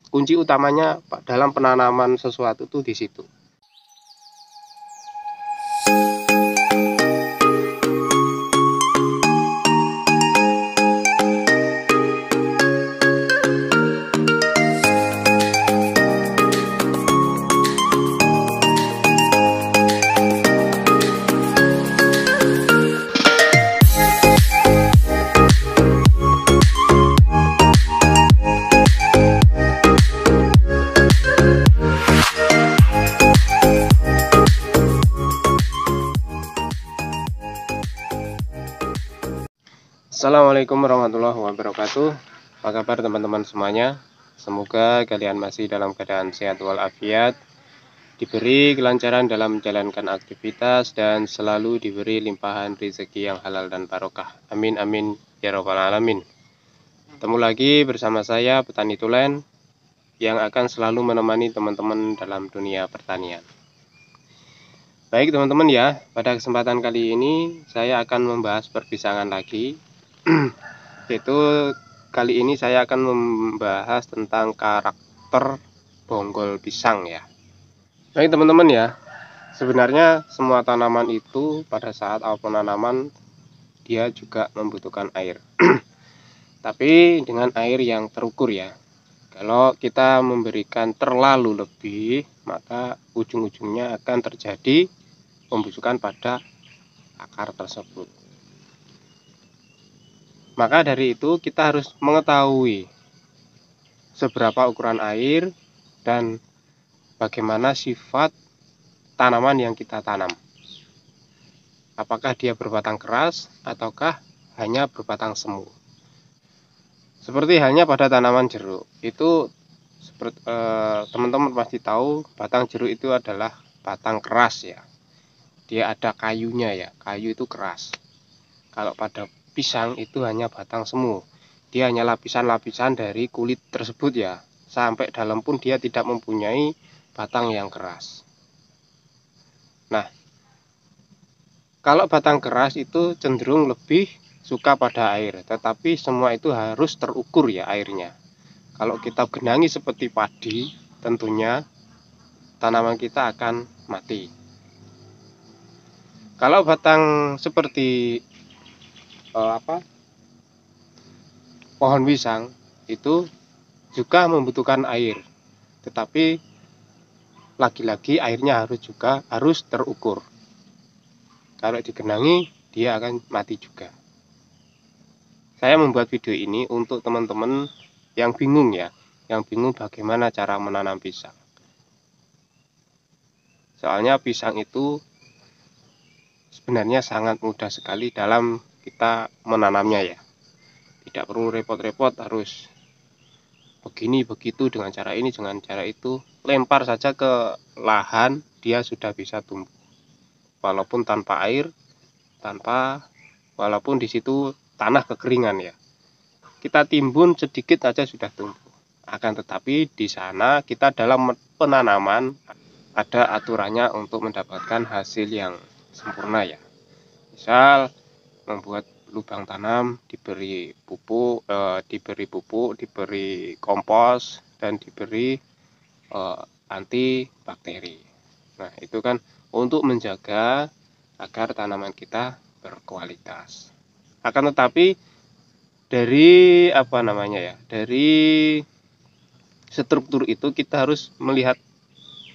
kunci utamanya dalam penanaman sesuatu tuh di situ. Assalamualaikum warahmatullahi wabarakatuh. Apa kabar teman-teman semuanya? Semoga kalian masih dalam keadaan sehat walafiat, diberi kelancaran dalam menjalankan aktivitas, dan selalu diberi limpahan rezeki yang halal dan barokah. Amin amin ya robbal alamin. Ketemu lagi bersama saya Petani Tulen yang akan selalu menemani teman-teman dalam dunia pertanian. Baik teman-teman ya, pada kesempatan kali ini saya akan membahas perpisangan lagi. Yaitu kali ini saya akan membahas tentang karakter bonggol pisang ya. Baik teman-teman ya, sebenarnya semua tanaman itu pada saat awal penanaman dia juga membutuhkan air. Tapi dengan air yang terukur ya. Kalau kita memberikan terlalu lebih, maka ujung-ujungnya akan terjadi pembusukan pada akar tersebut. Maka dari itu kita harus mengetahui seberapa ukuran air dan bagaimana sifat tanaman yang kita tanam. Apakah dia berbatang keras ataukah hanya berbatang semu. Seperti halnya pada tanaman jeruk, itu teman-teman pasti tahu batang jeruk itu adalah batang keras ya. Dia ada kayunya ya, kayu itu keras. Kalau pada pisang itu hanya batang semu, dia hanya lapisan-lapisan dari kulit tersebut ya, sampai dalam pun dia tidak mempunyai batang yang keras. Nah, kalau batang keras itu cenderung lebih suka pada air, tetapi semua itu harus terukur ya airnya. Kalau kita genangi seperti padi, tentunya tanaman kita akan mati. Kalau batang seperti pohon pisang itu juga membutuhkan air, tetapi lagi-lagi airnya harus terukur. Kalau digenangi dia akan mati juga. Saya membuat video ini untuk teman-teman yang bingung ya, yang bingung bagaimana cara menanam pisang. Soalnya pisang itu sebenarnya sangat mudah sekali dalam kita menanamnya ya. Tidak perlu repot-repot harus begini begitu dengan cara ini dengan cara itu. Lempar saja ke lahan dia sudah bisa tumbuh. Walaupun tanpa air, walaupun di situ tanah kekeringan ya. Kita timbun sedikit saja sudah tumbuh. Akan tetapi di sana kita dalam penanaman ada aturannya untuk mendapatkan hasil yang sempurna ya. Misal membuat lubang tanam, diberi pupuk, diberi kompos, dan diberi anti bakteri. Nah, itu kan untuk menjaga agar tanaman kita berkualitas. Akan tetapi dari dari struktur itu kita harus melihat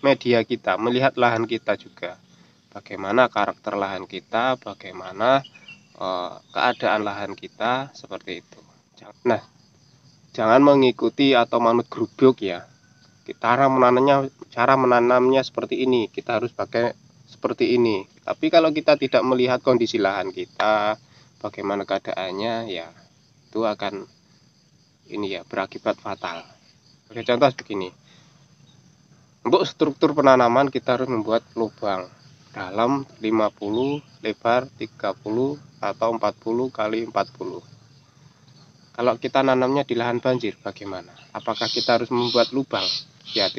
media kita, melihat lahan kita juga. Bagaimana karakter lahan kita, bagaimana keadaan lahan kita seperti itu. Nah, jangan mengikuti atau manut geruduk ya. Cara menanamnya seperti ini, kita harus pakai seperti ini. Tapi kalau kita tidak melihat kondisi lahan kita, bagaimana keadaannya ya, itu akan berakibat fatal. Oke, contoh begini. Untuk struktur penanaman kita harus membuat lubang dalam 50, lebar 30 atau 40 kali 40. Kalau kita nanamnya di lahan banjir bagaimana? Apakah kita harus membuat lubang? Ya,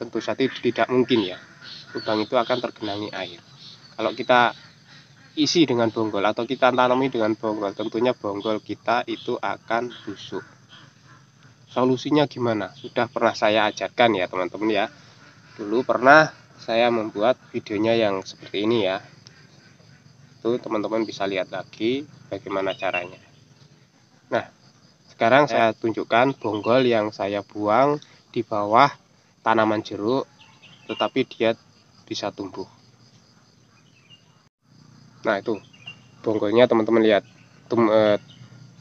tentu saja tidak mungkin ya. Lubang itu akan tergenangi air. Kalau kita isi dengan bonggol atau kita tanami dengan bonggol, tentunya bonggol kita itu akan busuk. solusinya gimana? Sudah pernah saya ajarkan ya teman-teman ya. Dulu pernah saya membuat videonya yang seperti ini ya. Itu teman-teman bisa lihat lagi bagaimana caranya. Nah, sekarang saya tunjukkan bonggol yang saya buang di bawah tanaman jeruk, tetapi dia bisa tumbuh. Nah, itu bonggolnya teman-teman lihat.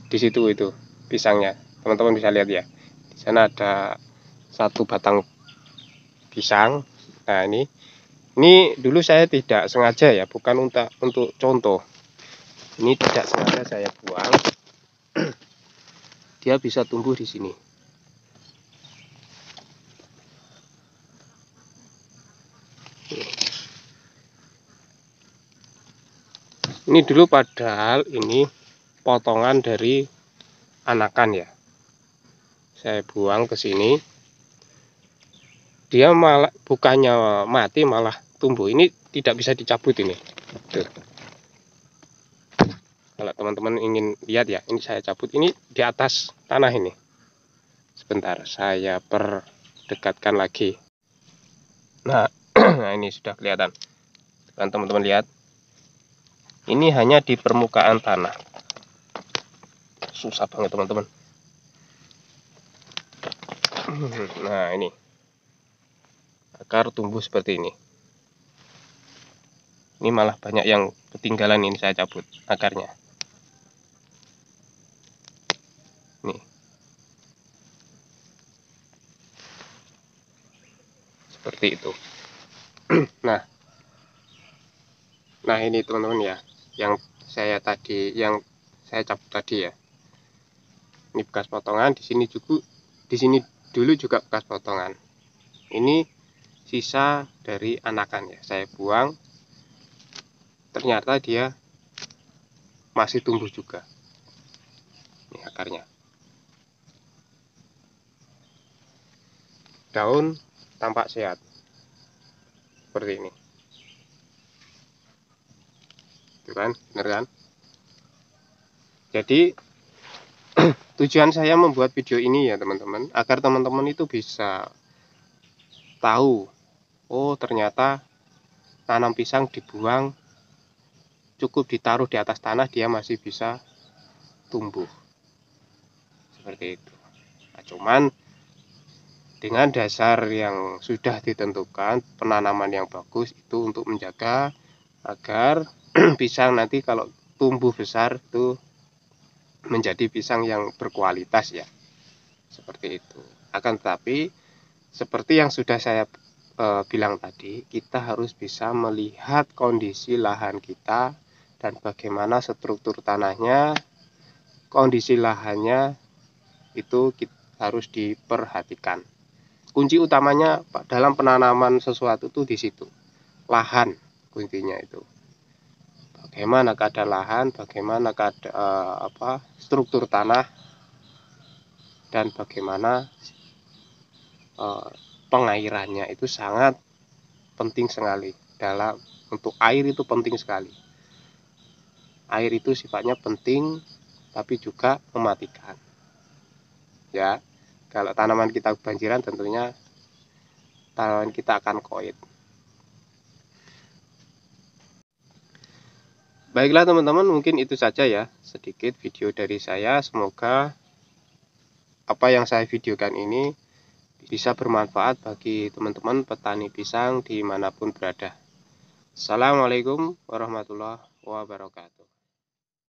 Di situ itu pisangnya. Teman-teman bisa lihat ya. Di sana ada satu batang pisang. Nah, ini dulu saya tidak sengaja ya, bukan untuk contoh. Ini tidak sengaja saya buang. Dia bisa tumbuh di sini. Ini dulu padahal ini potongan dari anakan ya. Saya buang ke sini. Dia malah bukannya mati malah tumbuh. Ini tidak bisa dicabut ini. Tuh. Kalau teman-teman ingin lihat ya, ini saya cabut, ini di atas tanah ini. Sebentar, saya perdekatkan lagi. Nah, nah ini sudah kelihatan. Kan teman-teman lihat. Ini hanya di permukaan tanah. Susah banget teman-teman. Nah, ini. Akar tumbuh seperti ini. Ini malah banyak yang ketinggalan, ini saya cabut akarnya. Nih. Seperti itu. Nah ini teman-teman ya, yang saya cabut tadi ya. Ini bekas potongan, di sini dulu juga bekas potongan. Ini sisa dari anakan ya, saya buang. Ternyata dia masih tumbuh juga. Ini akarnya. Daun tampak sehat. Seperti ini. Itu kan, bener kan? Jadi tujuan saya membuat video ini ya teman-teman, agar teman-teman itu bisa tahu, oh ternyata tanam pisang dibuang, cukup ditaruh di atas tanah dia masih bisa tumbuh. Seperti itu. Nah, cuman dengan dasar yang sudah ditentukan, penanaman yang bagus itu untuk menjaga agar pisang nanti kalau tumbuh besar itu menjadi pisang yang berkualitas ya. Seperti itu. Akan tetapi seperti yang sudah saya bilang tadi, kita harus bisa melihat kondisi lahan kita dan bagaimana struktur tanahnya, kondisi lahannya itu harus diperhatikan. Kunci utamanya dalam penanaman sesuatu itu di situ. Lahan kuncinya itu. Bagaimana keadaan lahan, bagaimana keadaan struktur tanah, dan bagaimana pengairannya itu sangat penting sekali. Untuk air itu penting sekali. Air itu sifatnya penting, tapi juga mematikan. Ya, kalau tanaman kita kebanjiran tentunya tanaman kita akan koit. Baiklah teman-teman, mungkin itu saja ya sedikit video dari saya. Semoga apa yang saya videokan ini bisa bermanfaat bagi teman-teman petani pisang dimanapun berada. Assalamualaikum warahmatullahi wabarakatuh.